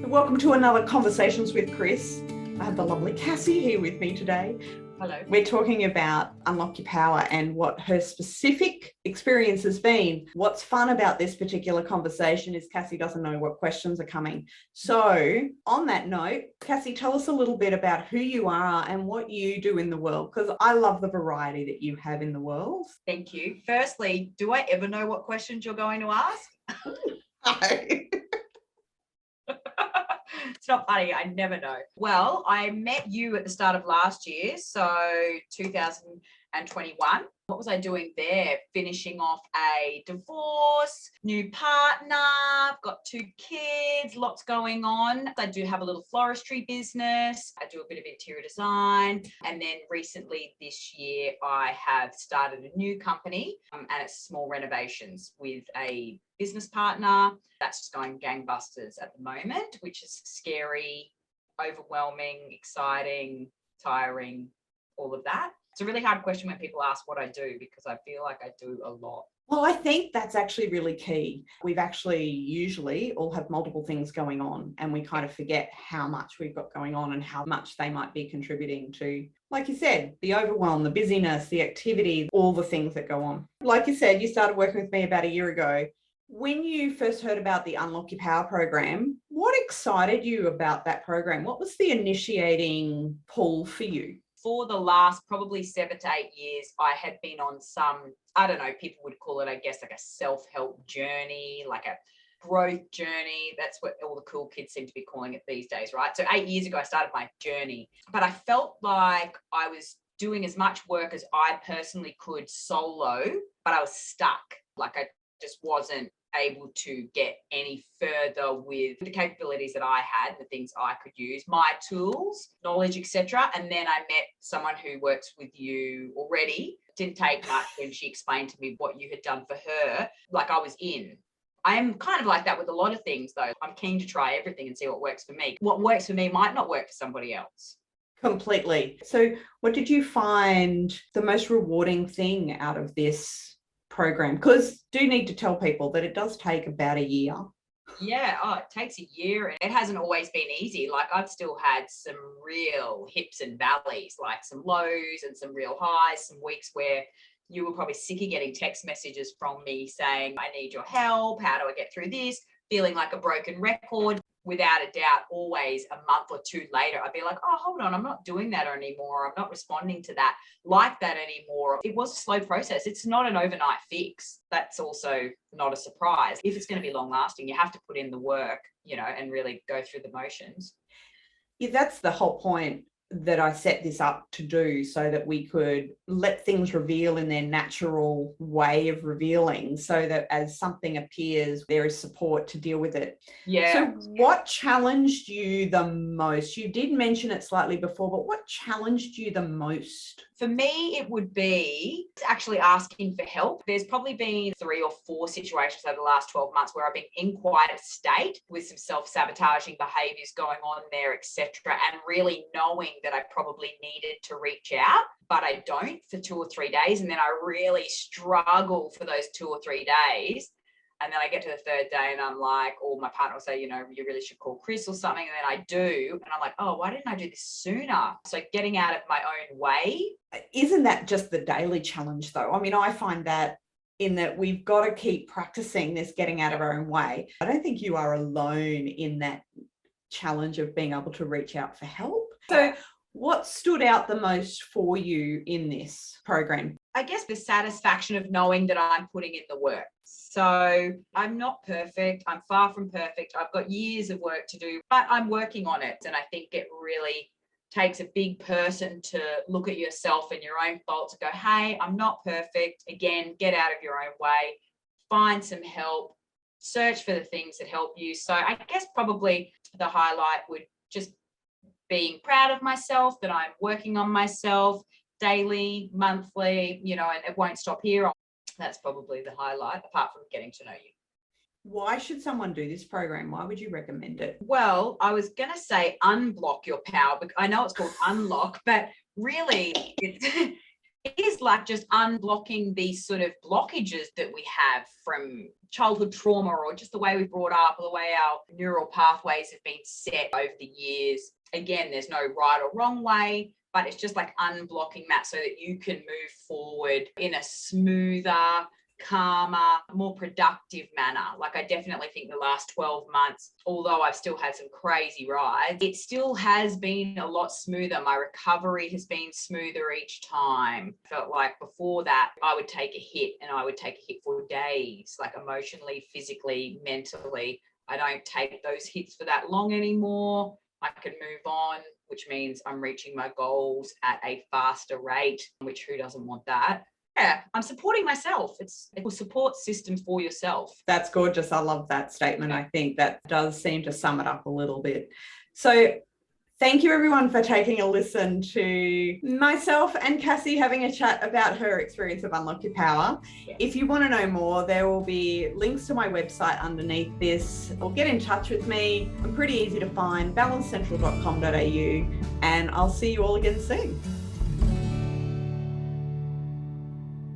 Welcome to another Conversations with Chris. I have the lovely Cassie here with me today. Hello. We're talking about Unlock Your Power and what her specific experience has been. What's fun about this particular conversation is Cassie doesn't know what questions are coming. So on that note, Cassie, tell us a little bit about who you are and what you do in the world, because I love the variety that you have in the world. Thank you. Firstly, do I ever know what questions you're going to ask? No. It's not funny. I never know. Well, I met you at the start of last year, so 2021. What was I doing there? Finishing off a divorce, new partner, I've got 2 kids, lots going on. I do have a little floristry business. I do a bit of interior design. And then recently this year, I have started a new company and it's small renovations with a business partner. That's just going gangbusters at the moment, which is scary, overwhelming, exciting, tiring, all of that. It's a really hard question when people ask what I do, because I feel like I do a lot. Well, I think that's actually really key. We've actually usually all have multiple things going on, and we kind of forget how much we've got going on and how much they might be contributing to, like you said, the overwhelm, the busyness, the activity, all the things that go on. Like you said, you started working with me about a year ago. When you first heard about the Unlock Your Power program, what excited you about that program? What was the initiating pull for you? For the last probably 7 to 8 years, I had been on some, I don't know, people would call it, I guess, like a self-help journey, like a growth journey. That's what all the cool kids seem to be calling it these days, right? So 8 years ago, I started my journey, but I felt like I was doing as much work as I personally could solo, but I was stuck. Like I just wasn't able to get any further with the capabilities that I had, the things I could use, my tools, knowledge, etc. And then I met someone who works with you already. It didn't take much when she explained to me what you had done for her. Like I was in. I'm kind of like that with a lot of things, though. I'm keen to try everything and see what works for me. What works for me might not work for somebody else. Completely. So what did you find the most rewarding thing out of this program? Because do need to tell people that it does take about a year. Yeah, it takes a year. It hasn't always been easy. Like I've still had some real hips and valleys, like some lows and some real highs, some weeks where you were probably sick of getting text messages from me saying, I need your help. How do I get through this? Feeling like a broken record. Without a doubt, always a month or 2 later, I'd be like, oh, hold on, I'm not doing that anymore. I'm not responding to that like that anymore. It was a slow process. It's not an overnight fix. That's also not a surprise. If it's going to be long lasting, you have to put in the work, and really go through the motions. Yeah, that's the whole point that I set this up to do, so that we could let things reveal in their natural way of revealing, so that as something appears, there is support to deal with it. Yeah. So what challenged you the most? You did mention it slightly before, but what challenged you the most? For me, it would be actually asking for help. There's probably been 3 or 4 situations over the last 12 months where I've been in quite a state with some self-sabotaging behaviors going on there, etc. And really knowing that I probably needed to reach out, but I don't for 2 or 3 days. And then I really struggle for those 2 or 3 days. And then I get to the 3rd day and I'm like, or my partner will say, you really should call Chris or something. And then I do. And I'm like, oh, why didn't I do this sooner? So getting out of my own way. Isn't that just the daily challenge, though? I mean, I find that in that we've got to keep practicing this getting out of our own way. I don't think you are alone in that challenge of being able to reach out for help. So what stood out the most for you in this program? I guess the satisfaction of knowing that I'm putting in the work. So I'm not perfect. I'm far from perfect. I've got years of work to do, but I'm working on it. And I think it really takes a big person to look at yourself and your own faults and go, hey, I'm not perfect. Again, get out of your own way, find some help, search for the things that help you. So I guess probably the highlight would just being proud of myself, that I'm working on myself daily, monthly, and it won't stop here. That's probably the highlight, apart from getting to know you. Why should someone do this program? Why would you recommend it? Well, I was going to say unblock your power, because I know it's called unlock, but really it is like just unblocking these sort of blockages that we have from childhood trauma, or just the way we brought up, or the way our neural pathways have been set over the years. Again, there's no right or wrong way, but it's just like unblocking that so that you can move forward in a smoother, calmer, more productive manner. Like, I definitely think the last 12 months, although I've still had some crazy rides, it still has been a lot smoother. My recovery has been smoother each time. I felt like before that, I would take a hit, and I would take a hit for days, like emotionally, physically, mentally. I don't take those hits for that long anymore. I can move on, which means I'm reaching my goals at a faster rate, which who doesn't want that? Yeah, I'm supporting myself. It's a support system for yourself. That's gorgeous. I love that statement. I think that does seem to sum it up a little bit. So thank you everyone for taking a listen to myself and Cassie having a chat about her experience of Unlock Your Power. Yes. If you want to know more, there will be links to my website underneath this, or get in touch with me. I'm pretty easy to find, balancecentral.com.au, and I'll see you all again soon.